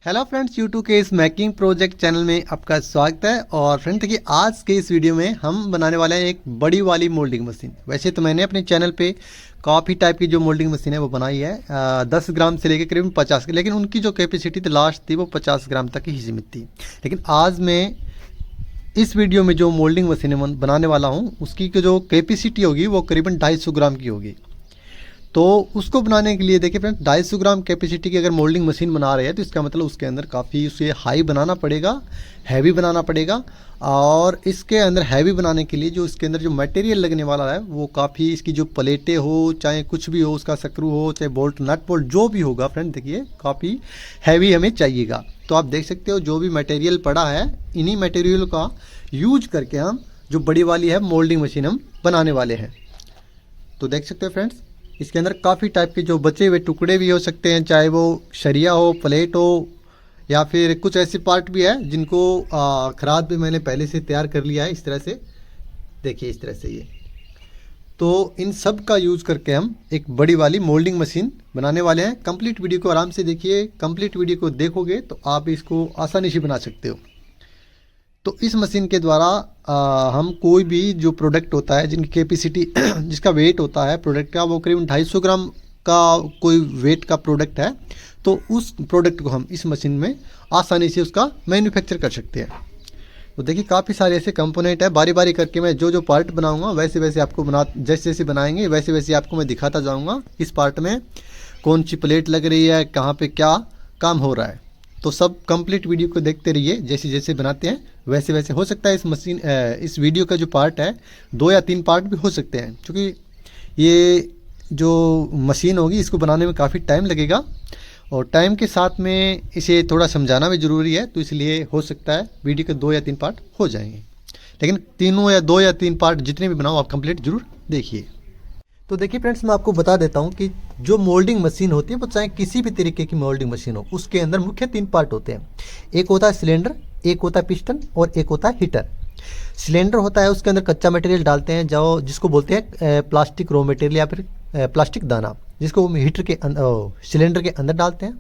Hello friends, YouTube के इस making project channel में आपका स्वागत है। और फ्रेंड देखिए, आज के इस वीडियो में हम बनाने वाले हैं एक बड़ी वाली मोल्डिंग मशीन। वैसे तो मैंने अपने चैनल पे काफ़ी टाइप की जो मोल्डिंग मशीन है वो बनाई है, 10 ग्राम से लेकर करीब 50, लेकिन उनकी जो कैपेसिटी थी लास्ट थी वो 50 ग्राम तक ही सीमित थी। लेकिन आज मैं इस वीडियो में जो मोल्डिंग मशीन बनाने वाला हूँ उसकी जो कैपेसिटी होगी वो करीबन 250 ग्राम की होगी। तो उसको बनाने के लिए देखिए फ्रेंड्स, 250 ग्राम कैपेसिटी की अगर मोल्डिंग मशीन बना रहे हैं तो इसका मतलब उसके अंदर काफ़ी उसे हाई बनाना पड़ेगा, हैवी बनाना पड़ेगा। और इसके अंदर हैवी बनाने के लिए जो इसके अंदर जो मटेरियल लगने वाला है वो काफ़ी, इसकी जो प्लेटें हो चाहे कुछ भी हो, उसका स्क्रू हो चाहे बोल्ट नट बोल्ट जो भी होगा फ्रेंड, देखिए काफ़ी हैवी हमें चाहिएगा। तो आप देख सकते हो जो भी मटेरियल पड़ा है, इन्हीं मटेरियल का यूज करके हम जो बड़ी वाली है मोल्डिंग मशीन हम बनाने वाले हैं। तो देख सकते हो फ्रेंड्स, इसके अंदर काफ़ी टाइप के जो बचे हुए टुकड़े भी हो सकते हैं, चाहे वो सरिया हो, प्लेट हो, या फिर कुछ ऐसे पार्ट भी है जिनको खराद भी मैंने पहले से तैयार कर लिया है। इस तरह से देखिए, इस तरह से ये, तो इन सब का यूज़ करके हम एक बड़ी वाली मोल्डिंग मशीन बनाने वाले हैं। कंप्लीट वीडियो को आराम से देखिए, कंप्लीट वीडियो को देखोगे तो आप इसको आसानी से बना सकते हो। तो इस मशीन के द्वारा हम कोई भी जो प्रोडक्ट होता है जिनकी कैपेसिटी जिसका वेट होता है प्रोडक्ट का वो करीब 250 ग्राम का कोई वेट का प्रोडक्ट है, तो उस प्रोडक्ट को हम इस मशीन में आसानी से उसका मैन्युफैक्चर कर सकते हैं। तो देखिए काफ़ी सारे ऐसे कंपोनेंट है, बारी बारी करके मैं जो जो पार्ट बनाऊंगा वैसे वैसे आपको जैसे जैसे बनाएंगे वैसे वैसे आपको मैं दिखाता जाऊँगा इस पार्ट में कौन सी प्लेट लग रही है, कहाँ पर क्या काम हो रहा है। तो सब कंप्लीट वीडियो को देखते रहिए, जैसे जैसे बनाते हैं वैसे वैसे। हो सकता है इस वीडियो का जो पार्ट है 2 या 3 पार्ट भी हो सकते हैं, क्योंकि ये जो मशीन होगी इसको बनाने में काफ़ी टाइम लगेगा और टाइम के साथ में इसे थोड़ा समझाना भी ज़रूरी है। तो इसलिए हो सकता है वीडियो के 2 या 3 पार्ट हो जाएंगे, लेकिन 2 या 3 पार्ट जितने भी बनाओ आप कंप्लीट जरूर देखिए। तो देखिए फ्रेंड्स, मैं आपको बता देता हूँ कि जो मोल्डिंग मशीन होती है वो चाहे किसी भी तरीके की मोल्डिंग मशीन हो, उसके अंदर मुख्य 3 पार्ट होते हैं। एक होता है सिलेंडर, एक होता है पिस्टन और एक होता है हीटर। सिलेंडर होता है, उसके अंदर कच्चा मटेरियल डालते हैं जो जिसको बोलते हैं प्लास्टिक रॉ मटेरियल या फिर प्लास्टिक दाना, जिसको हीटर के सिलेंडर के अंदर डालते हैं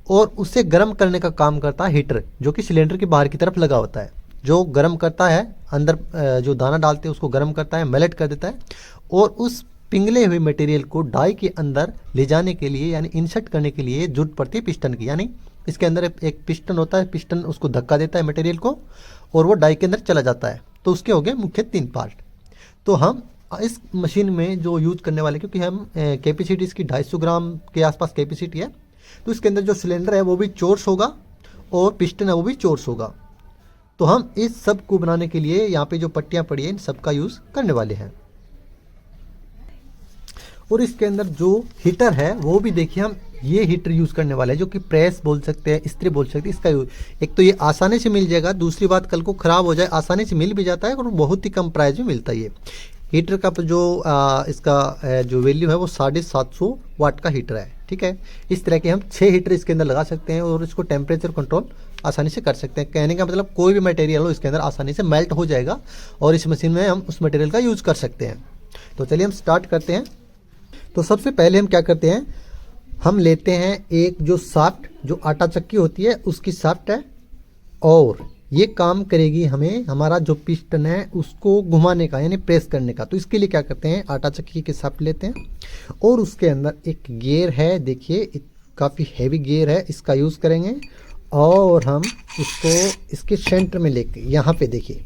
और उसे गर्म करने का काम करता है हीटर, जो कि सिलेंडर के बाहर की तरफ लगा होता है, जो गर्म करता है अंदर जो दाना डालते हैं उसको गर्म करता है, मेल्ट कर देता है और उस पिघले हुए मटेरियल को डाई के अंदर ले जाने के लिए यानी इंसर्ट करने के लिए जरूरत पड़ती है पिस्टन की। यानी इसके अंदर एक पिस्टन होता है, पिस्टन उसको धक्का देता है मटेरियल को और वो डाई के अंदर चला जाता है। तो उसके हो गए मुख्य 3 पार्ट। तो हम इस मशीन में जो यूज करने वाले, क्योंकि हम कैपेसिटी इसकी 250 ग्राम के आसपास कैपेसिटी है, तो इसके अंदर जो सिलेंडर है वो भी चोर्स होगा और पिस्टन है वो भी चोर्स होगा। तो हम इस सब को बनाने के लिए यहाँ पे जो पट्टियाँ पड़ी है इन सब का यूज़ करने वाले हैं। और इसके अंदर जो हीटर है वो भी देखिए हम ये हीटर यूज़ करने वाले हैं, जो कि प्रेस बोल सकते हैं, इस्त्री बोल सकते हैं। इसका यूज एक तो ये आसानी से मिल जाएगा, दूसरी बात कल को ख़राब हो जाए आसानी से मिल भी जाता है और बहुत ही कम प्राइस में मिलता है। ये हीटर का जो इसका जो वैल्यू है वो 750 वाट का हीटर है। ठीक है, इस तरह के हम 6 हीटर इसके अंदर लगा सकते हैं और इसको टेम्परेचर कंट्रोल आसानी से कर सकते हैं। कहने का मतलब कोई भी मटेरियल हो इसके अंदर आसानी से मेल्ट हो जाएगा और इस मशीन में हम उस मटेरियल का यूज़ कर सकते हैं। तो चलिए हम स्टार्ट करते हैं। तो सबसे पहले हम क्या करते हैं, हम लेते हैं एक जो साफ्ट जो आटा चक्की होती है उसकी साफ्ट है और ये काम करेगी हमें हमारा जो पिस्टन है उसको घुमाने का यानी प्रेस करने का। तो इसके लिए क्या करते हैं, आटा चक्की के साफ्ट लेते हैं और उसके अंदर एक गियर है, देखिए काफ़ी हैवी गियर है, इसका यूज़ करेंगे और हम इसको इसके सेंटर में लेके यहाँ पे देखिए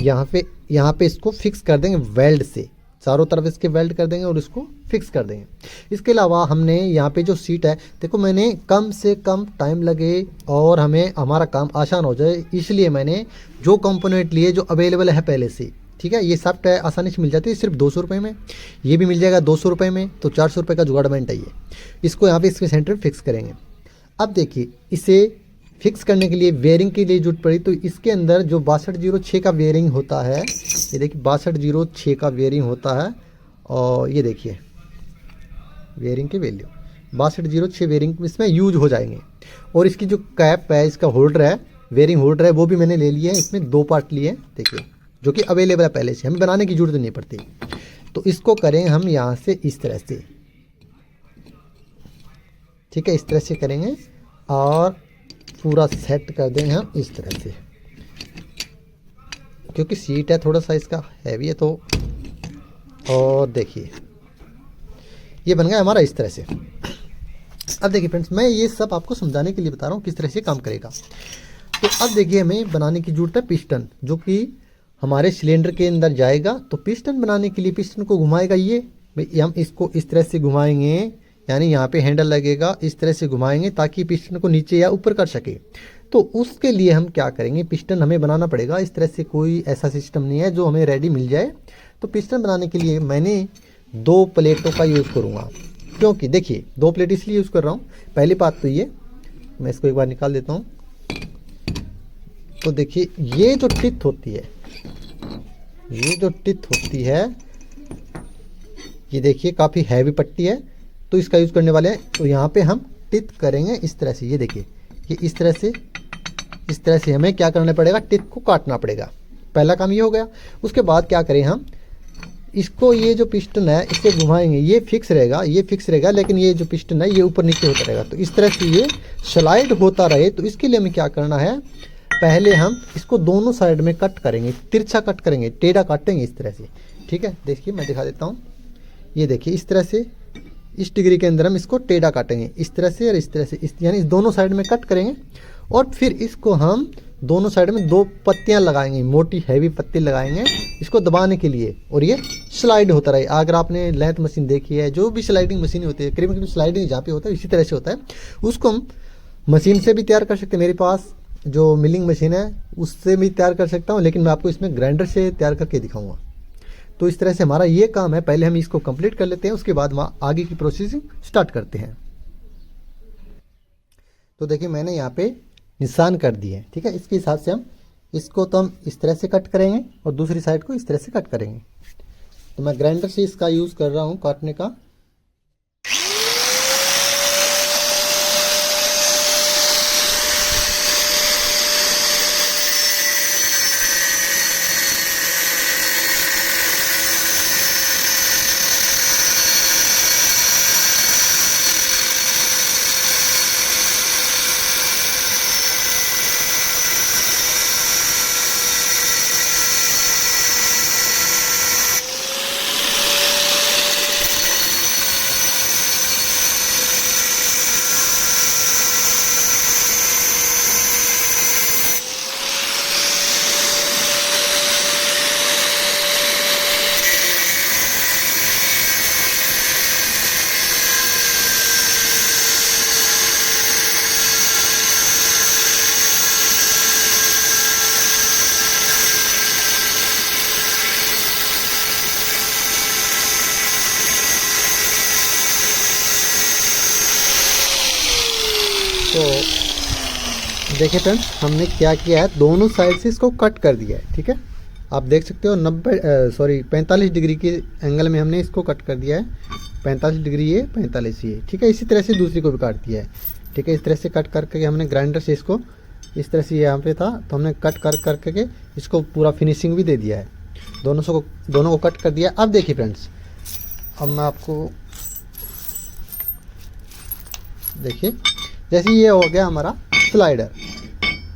यहाँ पे इसको फिक्स कर देंगे वेल्ड से, चारों तरफ इसके वेल्ड कर देंगे और इसको फिक्स कर देंगे। इसके अलावा हमने यहाँ पे जो सीट है, देखो मैंने कम से कम टाइम लगे और हमें हमारा काम आसान हो जाए इसलिए मैंने जो कंपोनेंट लिए जो अवेलेबल है पहले से। ठीक है, ये सॉफ्ट है, आसानी से मिल जाती है सिर्फ 200 रुपये में, ये भी मिल जाएगा 200 रुपये में, तो 400 रुपये का जुगाड़मेंट है ये। इसको यहाँ पे इसके सेंटर में फिक्स करेंगे। अब देखिए इसे फिक्स करने के लिए वेयरिंग की लिए जरूरत पड़ी, तो इसके अंदर जो 6206 का वेयरिंग होता है, ये देखिए 6206 का वेयरिंग होता है और ये देखिए वेयरिंग की वैल्यू 6206 वेयरिंग इसमें यूज हो जाएंगे। और इसकी जो कैप है, इसका होल्डर है, वेयरिंग होल्डर है, वो भी मैंने ले लिया है। इसमें 2 पार्ट लिए हैं देखिए, जो कि अवेलेबल है पहले से, हमें बनाने की जरूरत नहीं पड़ती। तो इसको करें हम यहाँ से इस तरह से, ठीक है, इस तरह से करेंगे और पूरा सेट कर देंगे हम इस तरह से, क्योंकि सीट है थोड़ा सा इसका हैवी है तो। और देखिए ये बन गया हमारा इस तरह से। अब देखिए फ्रेंड्स, मैं ये सब आपको समझाने के लिए बता रहा हूँ किस तरह से काम करेगा। तो अब देखिए हमें बनाने की जरूरत है पिस्टन, जो कि हमारे सिलेंडर के अंदर जाएगा। तो पिस्टन बनाने के लिए पिस्टन को घुमाएगा ये, हम इसको इस तरह से घुमाएंगे, यानी यहाँ पे हैंडल लगेगा, इस तरह से घुमाएंगे ताकि पिस्टन को नीचे या ऊपर कर सके। तो उसके लिए हम क्या करेंगे, पिस्टन हमें बनाना पड़ेगा। इस तरह से कोई ऐसा सिस्टम नहीं है जो हमें रेडी मिल जाए। तो पिस्टन बनाने के लिए मैंने 2 प्लेटों का यूज़ करूँगा, क्योंकि देखिए 2 प्लेट इसलिए यूज़ कर रहा हूँ। पहली बात तो ये, मैं इसको एक बार निकाल देता हूँ। तो देखिए ये जो टिथ होती है, ये देखिए काफ़ी हैवी पट्टी है, तो इसका यूज़ करने वाले हैं। तो यहाँ पे हम टिथ करेंगे इस तरह से, ये देखिए ये इस तरह से हमें क्या करना पड़ेगा, टिथ को काटना पड़ेगा। पहला काम ये हो गया। उसके बाद क्या करें हम, इसको ये जो पिस्टन है इसे घुमाएंगे, ये फिक्स रहेगा, लेकिन ये जो पिस्टन है ये ऊपर नीचे होता रहेगा। तो इस तरह से ये स्लाइड होता रहे। तो इसके लिए हमें क्या करना है, पहले हम इसको दोनों साइड में कट करेंगे, तिरछा कट करेंगे, टेढ़ा काटेंगे इस तरह से। ठीक है, देखिए मैं दिखा देता हूँ। ये देखिए इस तरह से, इस डिग्री के अंदर हम इसको टेढ़ा काटेंगे इस तरह से और इस तरह से, यानी इस दोनों साइड में कट करेंगे। और फिर इसको हम दोनों साइड में 2 पत्तियां लगाएंगे, मोटी हैवी पत्ती लगाएंगे इसको दबाने के लिए, और ये स्लाइड होता रहे। अगर आपने लेंथ मशीन देखी है, जो भी स्लाइडिंग मशीन होती है, करीब स्लाइडिंग जहाँ पे होता है इसी तरह से होता है। उसको हम मशीन से भी तैयार कर सकते हैं, मेरे पास जो मिलिंग मशीन है उससे भी तैयार कर सकता हूँ, लेकिन मैं आपको इसमें ग्राइंडर से तैयार करके दिखाऊंगा। तो इस तरह से हमारा ये काम है, पहले हम इसको कंप्लीट कर लेते हैं, उसके बाद हम आगे की प्रोसेसिंग स्टार्ट करते हैं। तो देखिए मैंने यहाँ पे निशान कर दिए, ठीक है। इसके हिसाब से हम इसको तो हम इस तरह से कट करेंगे और दूसरी साइड को इस तरह से कट करेंगे। तो मैं ग्राइंडर से इसका यूज़ कर रहा हूँ काटने का। तो देखिए फ्रेंड्स, हमने क्या किया है, दोनों साइड से इसको कट कर दिया है, ठीक है। आप देख सकते हो 45 डिग्री के एंगल में हमने इसको कट कर दिया है। 45 डिग्री ये, 45 ये, ठीक है। इसी तरह से दूसरी को भी काट दिया है, ठीक है। इस तरह से कट करके हमने ग्राइंडर से इसको इस तरह से, यहाँ पे था तो हमने कट करके इसको पूरा फिनिशिंग भी दे दिया है। दोनों को कट कर दिया। अब देखिए फ्रेंड्स, अब मैं आपको देखिए, जैसे ये हो गया हमारा स्लाइडर।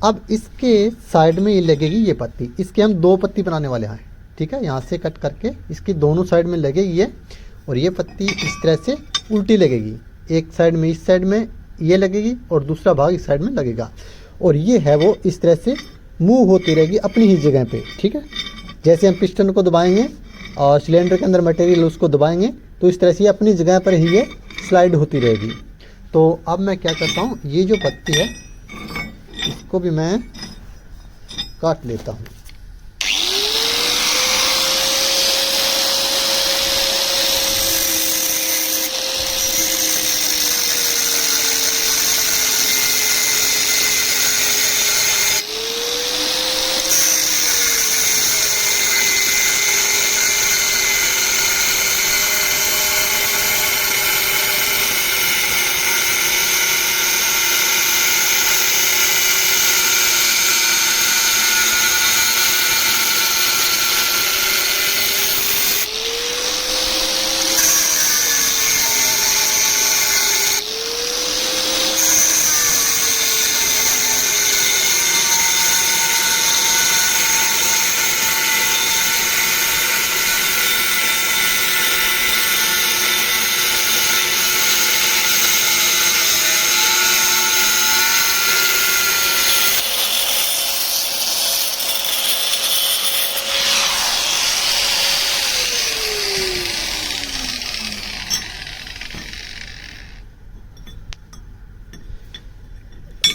अब इसके साइड में ये लगेगी ये पत्ती, इसके हम 2 पत्ती बनाने वाले हैं, ठीक है। यहाँ से कट करके इसकी दोनों साइड में लगेगी ये, और ये पत्ती इस तरह से उल्टी लगेगी। एक साइड में इस साइड में ये लगेगी और दूसरा भाग इस साइड में लगेगा, और ये है वो इस तरह से मूव होती रहेगी अपनी ही जगह पे, ठीक है। जैसे हम पिस्टन को दबाएंगे और सिलेंडर के अंदर मटेरियल उसको दबाएंगे, तो इस तरह से अपनी जगह पर ही ये स्लाइड होती रहेगी। तो अब मैं क्या करता हूँ, ये जो पत्ती है इसको भी मैं काट लेता हूँ।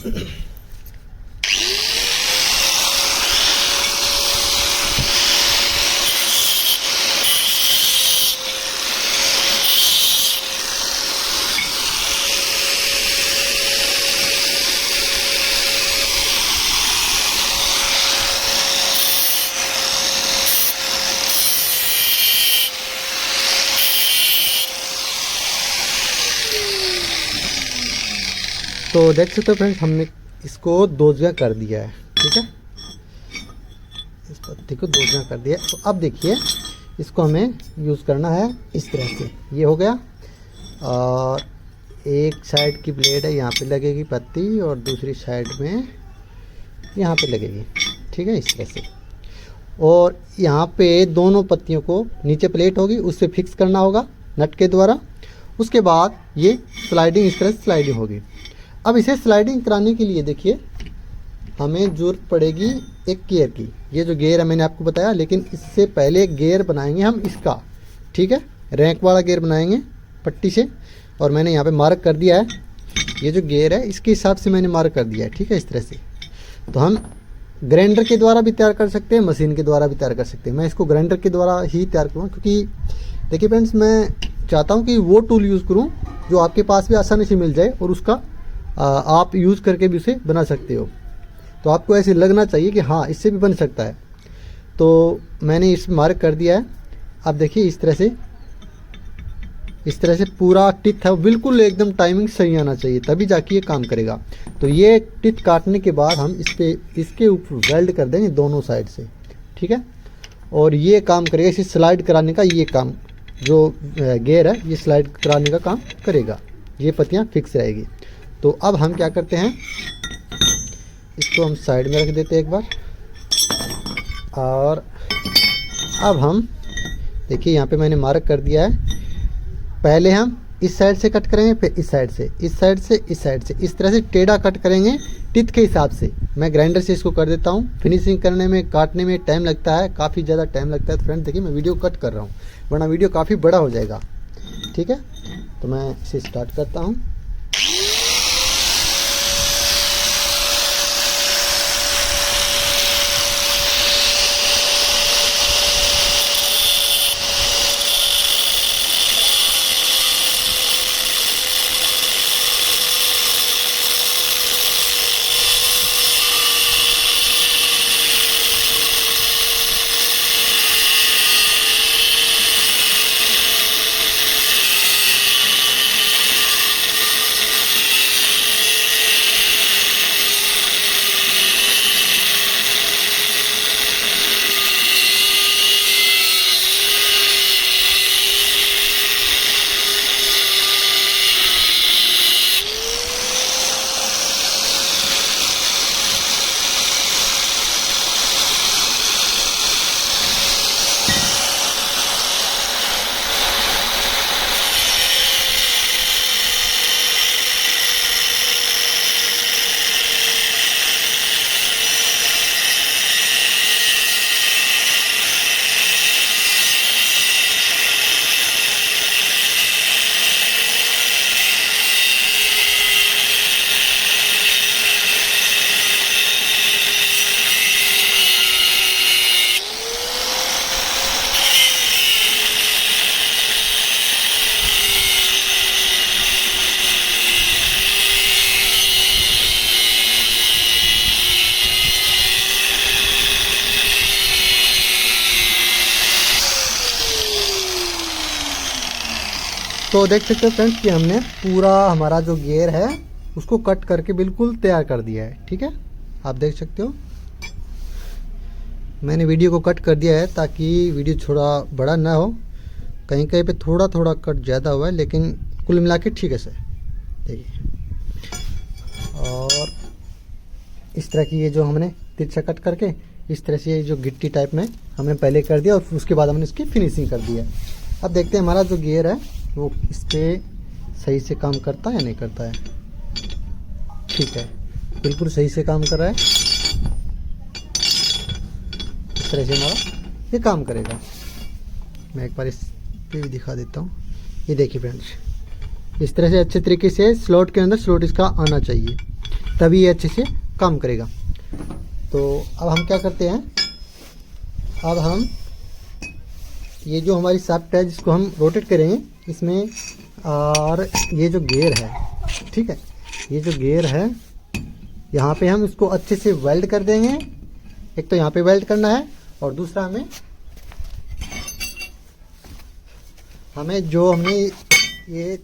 तो देख सकते हो फ्रेंड्स, हमने इसको 2 जगह कर दिया है। ठीक है, इस पत्ती को 2 जगह कर दिया। तो अब देखिए, इसको हमें यूज़ करना है इस तरह से। ये हो गया, और एक साइड की ब्लेड है यहाँ पे लगेगी पत्ती, और दूसरी साइड में यहाँ पे लगेगी। ठीक है, इस तरह से। और यहाँ पे दोनों पत्तियों को नीचे प्लेट होगी, उससे फिक्स करना होगा नट के द्वारा। उसके बाद ये स्लाइडिंग, इस तरह से स्लाइडिंग होगी। अब इसे स्लाइडिंग कराने के लिए देखिए, हमें ज़रूरत पड़ेगी एक गियर की। ये जो गियर है मैंने आपको बताया, लेकिन इससे पहले एक गियर बनाएंगे हम इसका। ठीक है, रैंक वाला गियर बनाएंगे पट्टी से, और मैंने यहाँ पे मार्क कर दिया है। ये जो गियर है इसके हिसाब से मैंने मार्क कर दिया है। ठीक है, इस तरह से। तो हम ग्राइंडर के द्वारा भी तैयार कर सकते हैं, मशीन के द्वारा भी तैयार कर सकते हैं। मैं इसको ग्राइंडर के द्वारा ही तैयार करूँगा, क्योंकि देखिए फ्रेंड्स, मैं चाहता हूँ कि वो टूल यूज़ करूँ जो आपके पास भी आसानी से मिल जाए, और उसका आप यूज़ करके भी उसे बना सकते हो। तो आपको ऐसे लगना चाहिए कि हाँ, इससे भी बन सकता है। तो मैंने इस मार्क कर दिया है। अब देखिए, इस तरह से पूरा टिथ है बिल्कुल एकदम टाइमिंग सही आना चाहिए, तभी जाके ये काम करेगा। तो ये टिथ काटने के बाद हम इसके ऊपर वेल्ड कर देंगे दोनों साइड से। ठीक है, और ये काम करेगा, इसे स्लाइड कराने का ये काम, जो गियर है ये स्लाइड कराने का काम करेगा। ये पत्तियाँ फिक्स रहेगी। तो अब हम क्या करते हैं, इसको हम साइड में रख देते हैं एक बार। और अब हम देखिए, यहाँ पे मैंने मार्क कर दिया है। पहले हम इस साइड से कट करेंगे, फिर इस साइड से, इस साइड से, इस साइड से, इस तरह से टेढ़ा कट करेंगे टिथ के हिसाब से। मैं ग्राइंडर से इसको कर देता हूँ। फिनिशिंग करने में, काटने में टाइम लगता है, काफ़ी ज़्यादा टाइम लगता है। तो फ्रेंड देखिए, मैं वीडियो कट कर रहा हूँ, वरना वीडियो काफ़ी बड़ा हो जाएगा। ठीक है, तो मैं इसे स्टार्ट करता हूँ। तो देख सकते हो फ्रेंड्स कि हमने पूरा हमारा जो गियर है उसको कट करके बिल्कुल तैयार कर दिया है। ठीक है, आप देख सकते हो मैंने वीडियो को कट कर दिया है ताकि वीडियो थोड़ा बड़ा ना हो। कहीं कहीं पे थोड़ा थोड़ा कट ज़्यादा हुआ है, लेकिन कुल मिला के ठीक है सर। देखिए, और इस तरह की ये जो हमने तिरछा कट करके इस तरह से ये जो गिट्टी टाइप में हमने पहले कर दिया, और उसके बाद हमने इसकी फिनिशिंग कर दिया। अब देखते हैं हमारा जो गियर है वो इस पर सही से काम करता है या नहीं करता है। ठीक है, बिल्कुल सही से काम कर रहा है। इस तरह से हमारा ये काम करेगा। मैं एक बार इस पे भी दिखा देता हूँ। ये देखिए फ्रेंड्स, इस तरह से अच्छे तरीके से स्लॉट के अंदर स्लॉट इसका आना चाहिए। तभी ये अच्छे से काम करेगा। तो अब हम क्या करते हैं, अब हम ये जो हमारी शाफ्ट है जिसको हम रोटेट करेंगे इसमें, और ये जो गियर है, ठीक है, ये जो गियर है यहाँ पे हम इसको अच्छे से वेल्ड कर देंगे। एक तो यहाँ पे वेल्ड करना है और दूसरा हमें जो हमने ये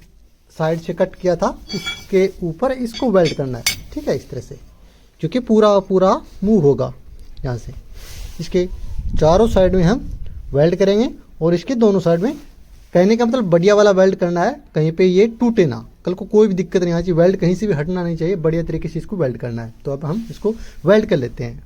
साइड से कट किया था उसके ऊपर इसको वेल्ड करना है, ठीक है, इस तरह से, क्योंकि पूरा पूरा मूव होगा यहाँ से। इसके चारों साइड में हम वेल्ड करेंगे और इसके दोनों साइड में, कहने का मतलब बढ़िया वाला वेल्ड करना है, कहीं पे ये टूटे ना, कल को कोई भी दिक्कत नहीं आनी चाहिए, वेल्ड कहीं से भी हटना नहीं चाहिए, बढ़िया तरीके से इसको वेल्ड करना है। तो अब हम इसको वेल्ड कर लेते हैं।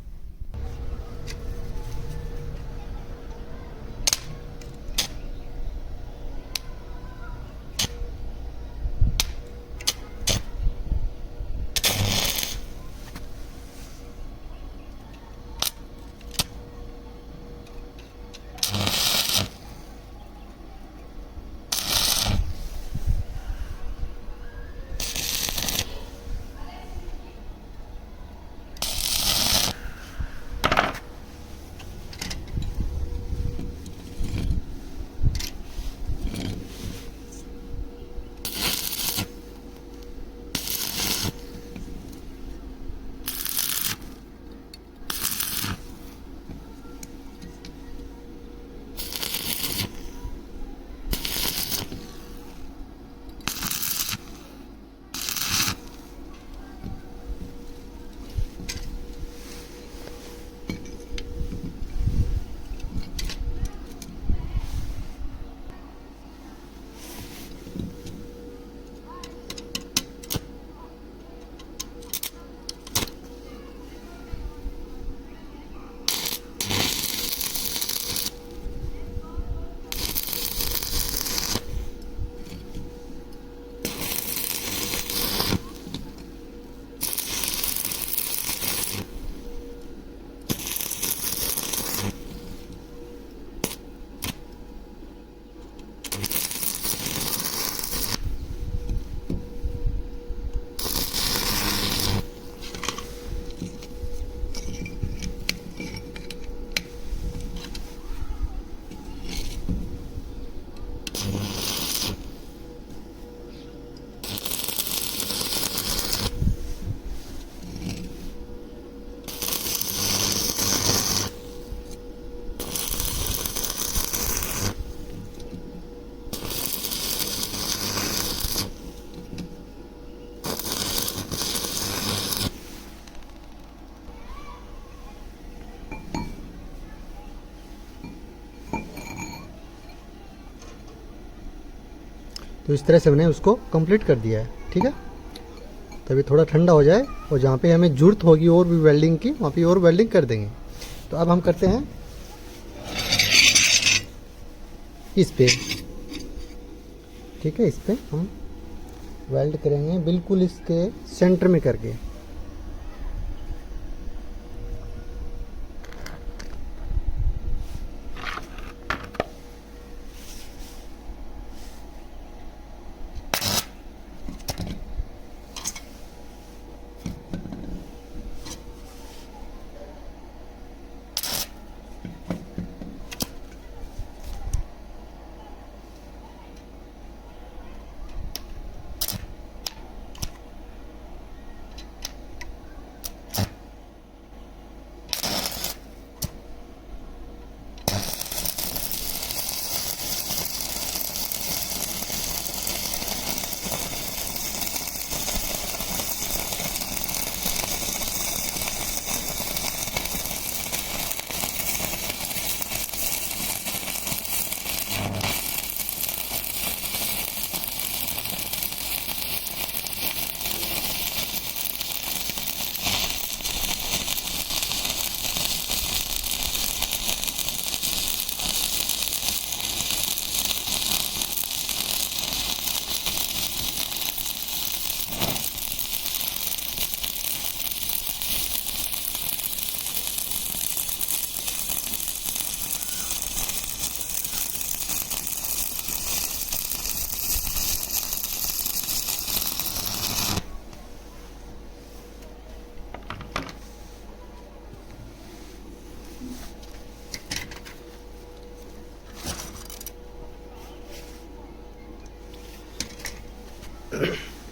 तो इस तरह से हमने उसको कंप्लीट कर दिया है, ठीक है। तभी थोड़ा ठंडा हो जाए और जहाँ पे हमें ज़रूरत होगी और भी वेल्डिंग की, वहाँ पे और वेल्डिंग कर देंगे। तो अब हम करते हैं इस पे, ठीक है, इस पे हम वेल्ड करेंगे बिल्कुल इसके सेंटर में करके।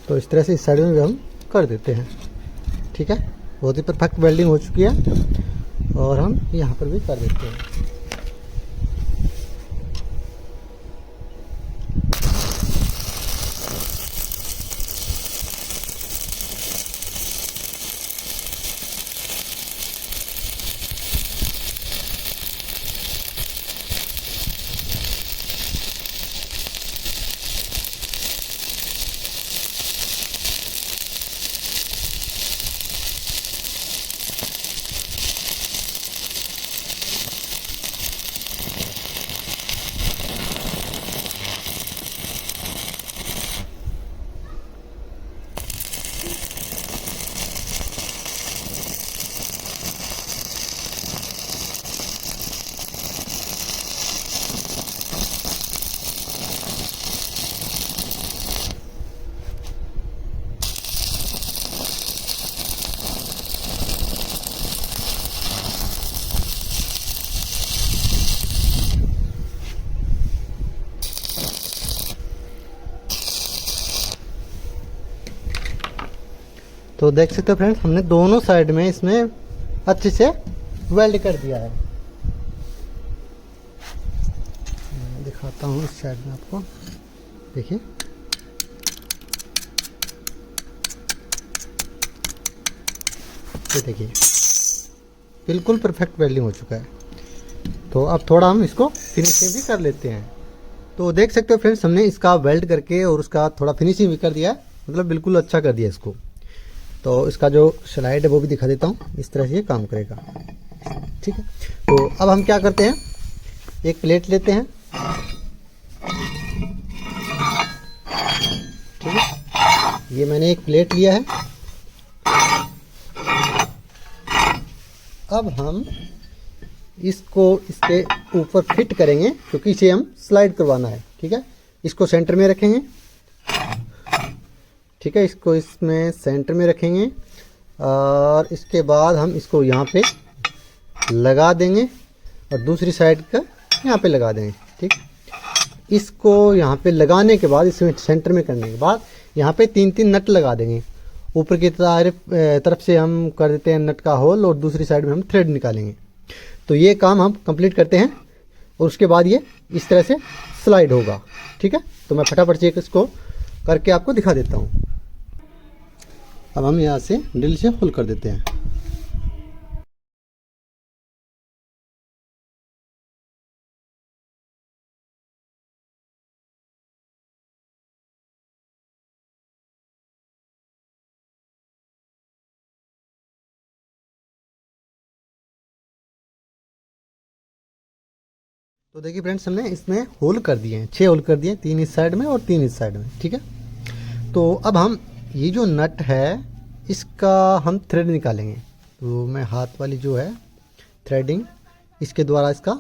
तो इस तरह से इस साइड में भी हम कर देते हैं। ठीक है, बहुत ही परफेक्ट वेल्डिंग हो चुकी है और हम यहाँ पर भी कर देते हैं। तो देख सकते हो फ्रेंड्स, हमने दोनों साइड में इसमें अच्छे से वेल्ड कर दिया है। मैं दिखाता हूँ इस साइड में आपको, देखिए। ये देखिए बिल्कुल परफेक्ट वेल्डिंग हो चुका है। तो अब थोड़ा हम इसको फिनिशिंग भी कर लेते हैं। तो देख सकते हो फ्रेंड्स, हमने इसका वेल्ड करके और उसका थोड़ा फिनिशिंग भी कर दिया है, मतलब बिल्कुल अच्छा कर दिया इसको। तो इसका जो स्लाइड है वो भी दिखा देता हूँ, इस तरह से ये काम करेगा। ठीक है, तो अब हम क्या करते हैं, एक प्लेट लेते हैं। ठीक है, ये मैंने एक प्लेट लिया है। अब हम इसको इसके ऊपर फिट करेंगे, क्योंकि इसे हम स्लाइड करवाना है। ठीक है, इसको सेंटर में रखेंगे। ठीक है, इसको इसमें सेंटर में रखेंगे और इसके बाद हम इसको यहाँ पे लगा देंगे और दूसरी साइड का यहाँ पे लगा देंगे। ठीक, इसको यहाँ पे लगाने के बाद, इसमें सेंटर में करने के बाद यहाँ पे 3-3 नट लगा देंगे। ऊपर की तरफ से हम कर देते हैं नट का होल और दूसरी साइड में हम थ्रेड निकालेंगे। तो ये काम हम कंप्लीट करते हैं और उसके बाद ये इस तरह से स्लाइड होगा। ठीक है, तो मैं फटाफट से इसको करके आपको दिखा देता हूँ। अब हम यहाँ से ड्रिल से होल कर देते हैं। तो देखिए फ्रेंड्स, हमने इसमें होल कर दिए हैं, 6 होल कर दिए हैं, 3 इस साइड में और 3 इस साइड में। ठीक है, तो अब हम ये जो नट है इसका हम थ्रेड निकालेंगे। तो मैं हाथ वाली जो है थ्रेडिंग, इसके द्वारा इसका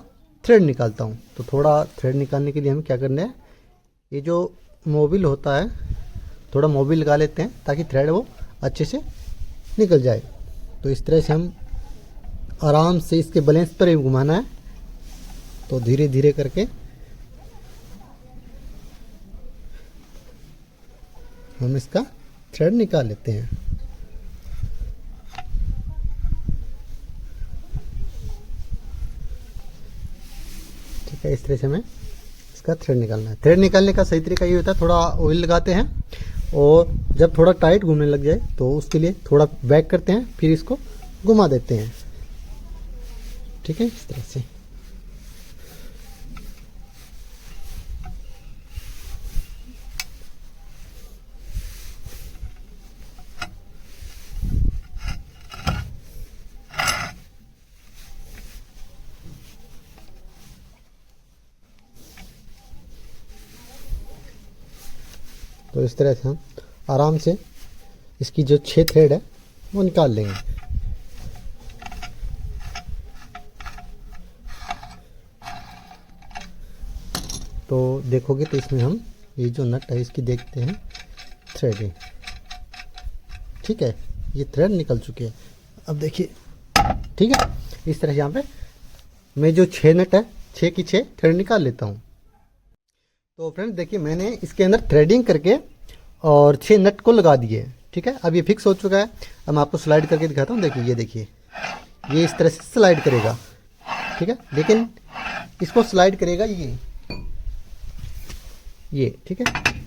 थ्रेड निकालता हूँ। तो थोड़ा थ्रेड निकालने के लिए हमें क्या करना है, ये जो मोबिल होता है थोड़ा मोबिल लगा लेते हैं ताकि थ्रेड वो अच्छे से निकल जाए। तो इस तरह से हम आराम से इसके बैलेंस पर ही घुमाना है। तो धीरे धीरे करके हम इसका थ्रेड निकाल लेते हैं। ठीक है, इस तरह से हमें इसका थ्रेड निकालना है। थ्रेड निकालने का सही तरीका ये होता है, थोड़ा ऑयल लगाते हैं और जब थोड़ा टाइट घूमने लग जाए तो उसके लिए थोड़ा बैक करते हैं, फिर इसको घुमा देते हैं। ठीक है, इस तरह से। तो इस तरह से हम आराम से इसकी जो 6 थ्रेड है वो निकाल लेंगे। तो देखोगे तो इसमें हम ये जो नट है इसकी देखते हैं थ्रेडिंग। ठीक है, ये थ्रेड निकल चुके हैं। अब देखिए, ठीक है, इस तरह से यहाँ पे मैं जो 6 नट है 6 की 6 थ्रेड निकाल लेता हूँ। तो फ्रेंड्स देखिए, मैंने इसके अंदर थ्रेडिंग करके और 6 नट को लगा दिए। ठीक है, अब ये फिक्स हो चुका है। अब मैं आपको स्लाइड करके दिखाता हूँ। देखिए, ये देखिए, ये इस तरह से स्लाइड करेगा। ठीक है, लेकिन इसको स्लाइड करेगा ये। ठीक है,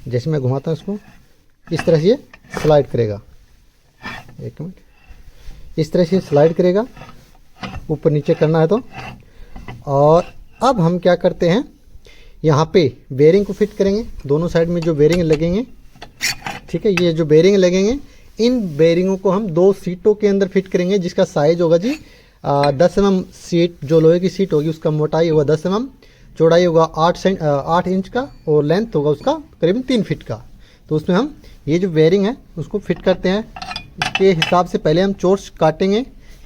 जैसे मैं घुमाता हूँ इसको, इस तरह से ये स्लाइड करेगा। एक मिनट, इस तरह से स्लाइड करेगा, ऊपर नीचे करना है तो। और अब हम क्या करते हैं, यहाँ पे बेरिंग को फिट करेंगे। दोनों साइड में जो बेरिंग लगेंगे, ठीक है, ये जो बेरिंग लगेंगे, इन बेरिंगों को हम 2 सीटों के अंदर फिट करेंगे, जिसका साइज होगा जी 10 mm सीट। जो लोहे की सीट होगी उसका मोटाई होगा 10 mm, चौड़ाई होगा 8 इंच का, और लेंथ होगा उसका करीबन 3 फीट का। तो उसमें हम ये जो बेरिंग है उसको फिट करते हैं। इसके हिसाब से पहले हम चोर्स काटेंगे,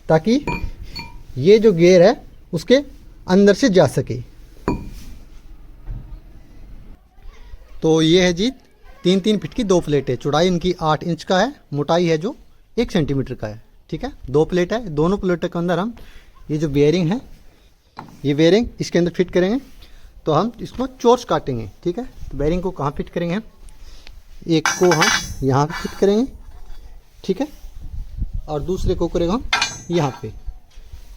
ताकि ये जो गियर है उसके अंदर से जा सके। तो ये है जी 3-3 फीट की 2 प्लेट है। चौड़ाई इनकी 8 इंच का है, मोटाई है जो 1 सेंटीमीटर का है। ठीक है, 2 प्लेट है। दोनों प्लेटों के अंदर हम ये जो बेयरिंग है, ये बेयरिंग इसके अंदर फिट करेंगे। तो हम इसको चोर्स काटेंगे। ठीक है, तो बेयरिंग को कहाँ फिट करेंगे हम, एक को हम यहाँ पे फिट करेंगे। ठीक है, और दूसरे को करेंगे हम यहाँ पे।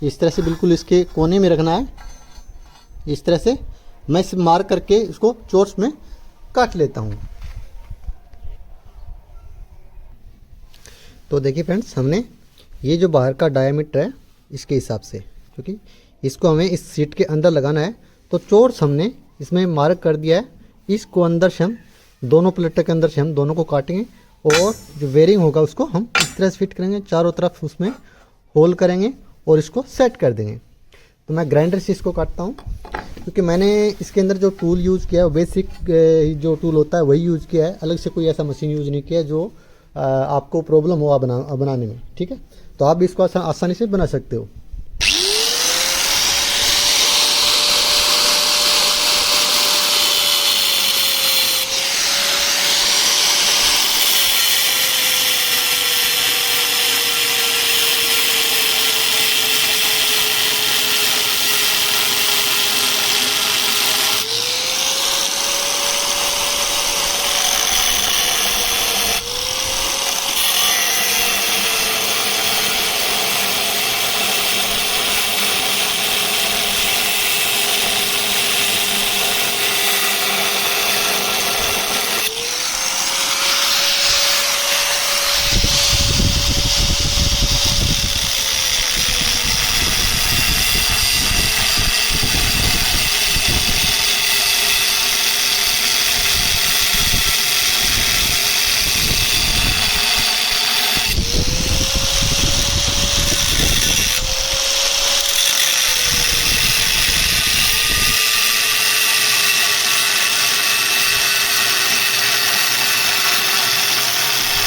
इस तरह से बिल्कुल इसके कोने में रखना है। इस तरह से मैं इसे मार्क करके इसको चोर्स में काट लेता हूँ। तो देखिए फ्रेंड्स, हमने ये जो बाहर का डायमीटर है इसके हिसाब से, क्योंकि इसको हमें इस सीट के अंदर लगाना है, तो चोर्स हमने इसमें मार्क कर दिया है। इसको अंदर से हम दोनों प्लेटों के अंदर से हम दोनों को काटेंगे, और जो बेरिंग होगा उसको हम इस तरह से फिट करेंगे। चारों तरफ उसमें होल करेंगे और इसको सेट कर देंगे। तो मैं ग्राइंडर से इसको काटता हूँ, क्योंकि मैंने इसके अंदर जो टूल यूज़ किया है वो बेसिक जो टूल होता है वही यूज़ किया है। अलग से कोई ऐसा मशीन यूज़ नहीं किया है जो आपको प्रॉब्लम हो बनाने में। ठीक है, तो आप भी इसको आसानी से बना सकते हो।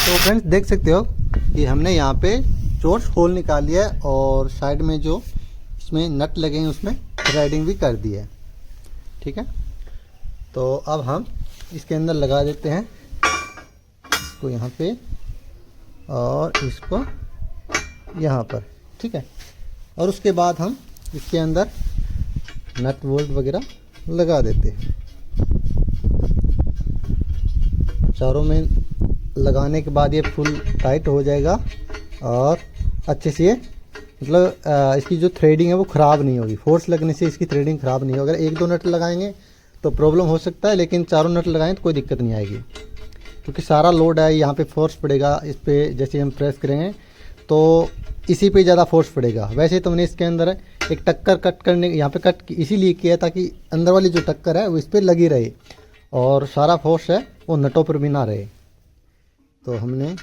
तो फ्रेंड्स देख सकते हो कि हमने यहाँ पे चोर्स होल निकाल लिया है, और साइड में जो इसमें नट लगे हैं उसमें थ्रेडिंग भी कर दी है। ठीक है, तो अब हम इसके अंदर लगा देते हैं इसको यहाँ पे, और इसको यहाँ पर। ठीक है, और उसके बाद हम इसके अंदर नट बोल्ट वगैरह लगा देते हैं। चारों में लगाने के बाद ये फुल टाइट हो जाएगा, और अच्छे से ये मतलब इसकी जो थ्रेडिंग है वो ख़राब नहीं होगी। फोर्स लगने से इसकी थ्रेडिंग ख़राब नहीं होगी। अगर 1-2 नट लगाएंगे तो प्रॉब्लम हो सकता है, लेकिन चारों नट लगाएं तो कोई दिक्कत नहीं आएगी, क्योंकि सारा लोड है यहाँ पे। फोर्स पड़ेगा इस पर, जैसे हम प्रेस करेंगे तो इसी पे ज़्यादा फोर्स पड़ेगा। वैसे तो मैंने इसके अंदर एक टक्कर कट करने, यहाँ पे कट इसीलिए किया है ताकि अंदर वाली जो टक्कर है वो इस पर लगी रहे, और सारा फोर्स है वो नटों पर भी ना रहे। तो हमने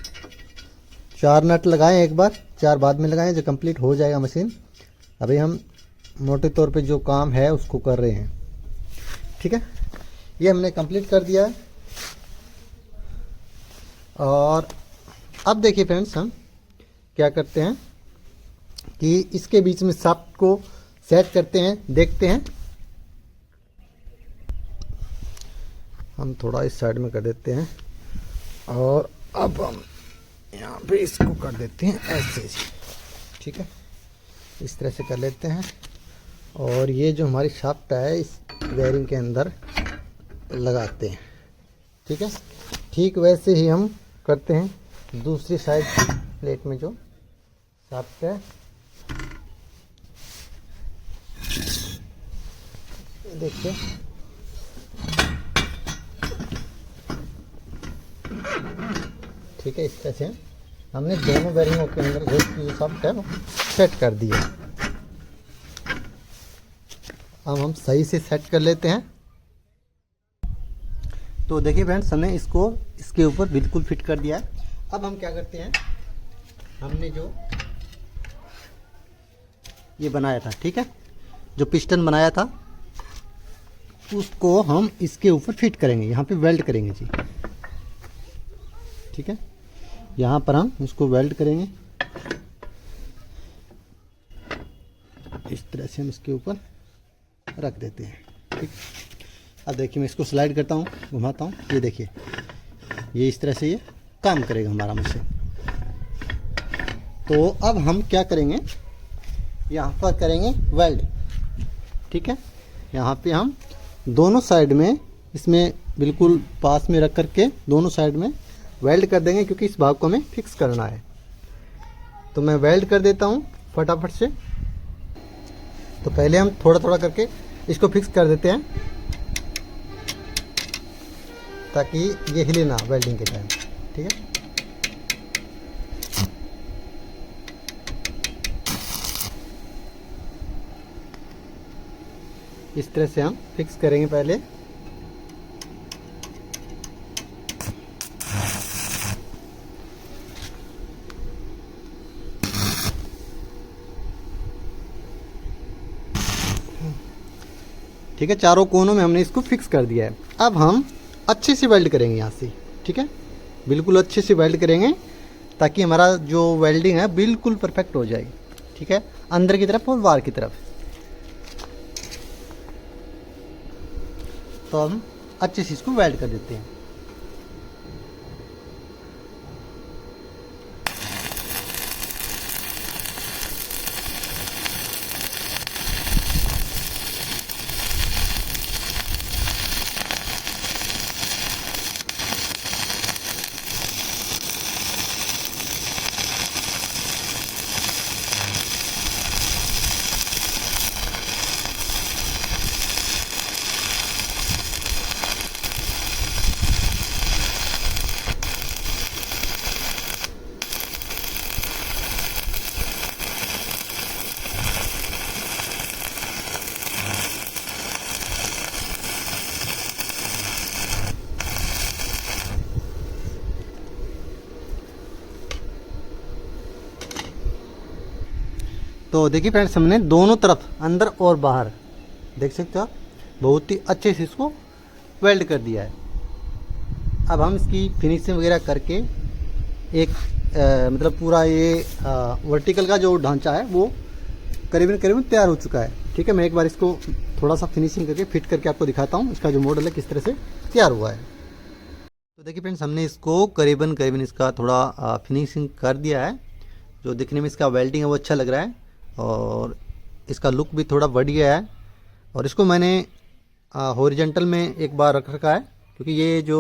4 नट लगाए, एक बार 4 बाद में लगाए, जो कंप्लीट हो जाएगा मशीन। अभी हम मोटे तौर पे जो काम है उसको कर रहे हैं। ठीक है, ये हमने कंप्लीट कर दिया है। और अब देखिए फ्रेंड्स, हम क्या करते हैं कि इसके बीच में शाफ्ट को सेट करते हैं, देखते हैं। हम थोड़ा इस साइड में कर देते हैं, और अब हम यहाँ पे इसको कर देते हैं ऐसे। ठीक है, इस तरह से कर लेते हैं, और ये जो हमारी शाफ्ट है इस बेयरिंग के अंदर लगाते हैं। ठीक है, ठीक वैसे ही हम करते हैं दूसरी साइड प्लेट में जो शाफ्ट है। देखिए ठीक है, इस तरह से हमने दोनों बेरिंगों के अंदर जो शाफ्ट है वो सेट कर दिया। अब हम सही से सेट कर लेते हैं। तो देखिए फ्रेंड्स, हमने इसको इसके ऊपर बिल्कुल फिट कर दिया है। अब हम क्या करते हैं, हमने जो ये बनाया था, ठीक है, जो पिस्टन बनाया था उसको हम इसके ऊपर फिट करेंगे, यहाँ पे वेल्ड करेंगे जी। ठीक है, यहाँ पर हम इसको वेल्ड करेंगे। इस तरह से हम इसके ऊपर रख देते हैं। ठीक, अब देखिए मैं इसको स्लाइड करता हूँ, घुमाता हूँ। ये देखिए, ये इस तरह से ये काम करेगा हमारा मशीन। तो अब हम क्या करेंगे, यहाँ पर करेंगे वेल्ड। ठीक है, यहाँ पे हम दोनों साइड में इसमें बिल्कुल पास में रख करके दोनों साइड में वेल्ड कर देंगे, क्योंकि इस भाग को हमें फिक्स करना है। तो मैं वेल्ड कर देता हूँ फटाफट से। तो पहले हम थोड़ा थोड़ा करके इसको फिक्स कर देते हैं, ताकि ये हिले ना वेल्डिंग के टाइम। ठीक है, इस तरह से हम फिक्स करेंगे पहले। ठीक है, चारों कोनों में हमने इसको फिक्स कर दिया है। अब हम अच्छे से वेल्ड करेंगे यहाँ से। ठीक है, बिल्कुल अच्छे से वेल्ड करेंगे, ताकि हमारा जो वेल्डिंग है बिल्कुल परफेक्ट हो जाए। ठीक है, अंदर की तरफ और बाहर की तरफ। तो हम अच्छे से इसको वेल्ड कर देते हैं। तो देखिए फ्रेंड्स, हमने दोनों तरफ अंदर और बाहर देख सकते हो आप, बहुत ही अच्छे से इसको वेल्ड कर दिया है। अब हम इसकी फिनिशिंग वगैरह करके एक मतलब पूरा ये वर्टिकल का जो ढांचा है वो करीबन करीबन तैयार हो चुका है। ठीक है, मैं एक बार इसको थोड़ा सा फिनिशिंग करके फिट करके आपको दिखाता हूँ, इसका जो मॉडल है किस तरह से तैयार हुआ है। तो देखिए फ्रेंड्स, हमने इसको करीबन करीबन इसका थोड़ा फिनिशिंग कर दिया है। जो दिखने में इसका वेल्डिंग है वो अच्छा लग रहा है, और इसका लुक भी थोड़ा बढ़ गया है। और इसको मैंने हॉरिजॉन्टल में एक बार रख रखा है, क्योंकि ये जो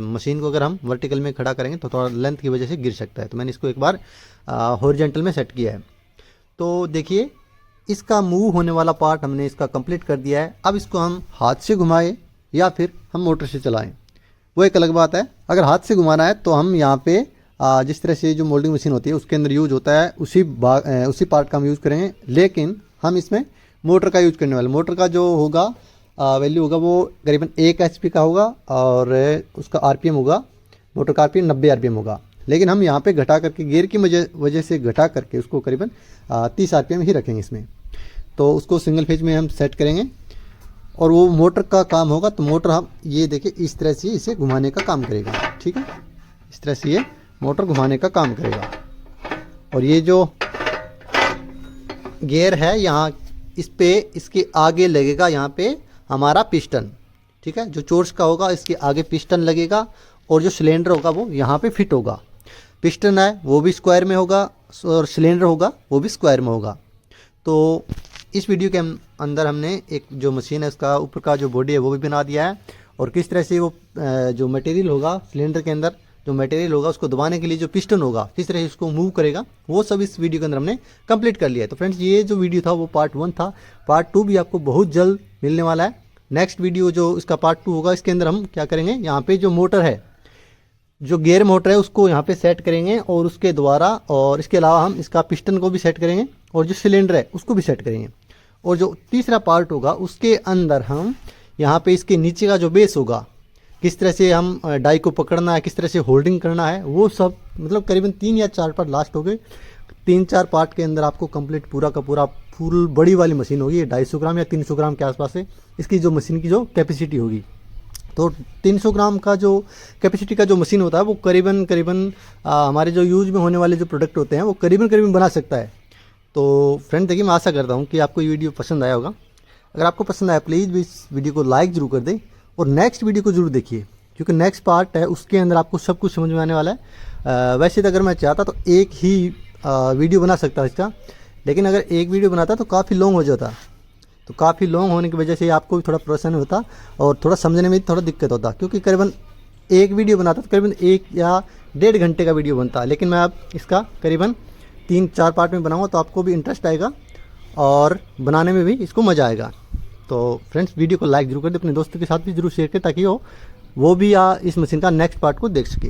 मशीन को अगर हम वर्टिकल में खड़ा करेंगे तो थोड़ा लेंथ की वजह से गिर सकता है। तो मैंने इसको एक बार हॉरिजॉन्टल में सेट किया है। तो देखिए, इसका मूव होने वाला पार्ट हमने इसका कंप्लीट कर दिया है। अब इसको हम हाथ से घुमाएं या फिर हम मोटर से चलाएं, वो एक अलग बात है। अगर हाथ से घुमाना है तो हम यहाँ पे जिस तरह से जो मोल्डिंग मशीन होती है उसके अंदर यूज होता है उसी पार्ट का हम यूज़ करेंगे, लेकिन हम इसमें मोटर का यूज करने वाले। मोटर का जो होगा वैल्यू होगा वो करीबन 1 HP का होगा, और उसका RPM होगा, मोटर का RPM 90 RPM होगा। लेकिन हम यहाँ पे घटा करके गियर की वजह से घटा करके उसको करीबन 30 RPM ही रखेंगे इसमें। तो उसको सिंगल फेज में हम सेट करेंगे, और वो मोटर का काम होगा। तो मोटर हम ये देखिए इस तरह से इसे घुमाने का काम करेगा। ठीक है, इस तरह से ये मोटर घुमाने का काम करेगा। और ये जो गियर है यहाँ इस पे, इसके आगे लगेगा यहाँ पे हमारा पिस्टन। ठीक है, जो चोर्स का होगा इसके आगे पिस्टन लगेगा, और जो सिलेंडर होगा वो यहाँ पे फिट होगा। पिस्टन है वो भी स्क्वायर में होगा, और सिलेंडर होगा वो भी स्क्वायर में होगा। तो इस वीडियो के अंदर हमने एक जो मशीन है उसका ऊपर का जो बॉडी है वो भी बना दिया है, और किस तरह से वो जो मटेरियल होगा सिलेंडर के अंदर, जो मटेरियल होगा उसको दबाने के लिए जो पिस्टन होगा किस तरह से उसको मूव करेगा, वो सब इस वीडियो के अंदर हमने कंप्लीट कर लिया है। तो फ्रेंड्स ये जो वीडियो था वो पार्ट 1 था। पार्ट 2 भी आपको बहुत जल्द मिलने वाला है। नेक्स्ट वीडियो जो इसका पार्ट 2 होगा, इसके अंदर हम क्या करेंगे, यहाँ पे जो मोटर है, जो गियर मोटर है उसको यहाँ पे सेट करेंगे और उसके द्वारा, और इसके अलावा हम इसका पिस्टन को भी सेट करेंगे और जो सिलेंडर है उसको भी सेट करेंगे। और जो तीसरा पार्ट होगा उसके अंदर हम यहाँ पे इसके नीचे का जो बेस होगा, किस तरह से हम डाई को पकड़ना है, किस तरह से होल्डिंग करना है, वो सब मतलब करीबन 3 या 4 पार्ट लास्ट हो गए। 3-4 पार्ट के अंदर आपको कंप्लीट पूरा का पूरा फुल बड़ी वाली मशीन होगी। 250 ग्राम या 300 ग्राम के आसपास है इसकी जो मशीन की जो कैपेसिटी होगी। तो 300 ग्राम का जो कैपेसिटी का जो मशीन होता है वो करीबन हमारे जो यूज में होने वाले जो प्रोडक्ट होते हैं वो करीबन बना सकता है। तो फ्रेंड देखिए, मैं आशा करता हूँ कि आपको ये वीडियो पसंद आया होगा। अगर आपको पसंद आया प्लीज़ भी इस वीडियो को लाइक जरूर कर दें और नेक्स्ट वीडियो को जरूर देखिए, क्योंकि नेक्स्ट पार्ट है उसके अंदर आपको सब कुछ समझ में आने वाला है। वैसे तो अगर मैं चाहता तो एक ही वीडियो बना सकता इसका, लेकिन अगर एक वीडियो बनाता तो काफ़ी लॉन्ग हो जाता। तो काफ़ी लॉन्ग होने की वजह से आपको भी थोड़ा परेशानी होता और थोड़ा समझने में थोड़ा दिक्कत होता, क्योंकि करीबन एक वीडियो बनाता तो करीबन 1 या 1.5 घंटे का वीडियो बनता। लेकिन मैं अब इसका करीबन 3-4 पार्ट में बनाऊँगा तो आपको भी इंटरेस्ट आएगा और बनाने में भी इसको मज़ा आएगा। तो फ्रेंड्स वीडियो को लाइक जरूर कर दें, अपने दोस्तों के साथ भी जरूर शेयर करें ताकि वो भी इस मशीन का नेक्स्ट पार्ट को देख सके।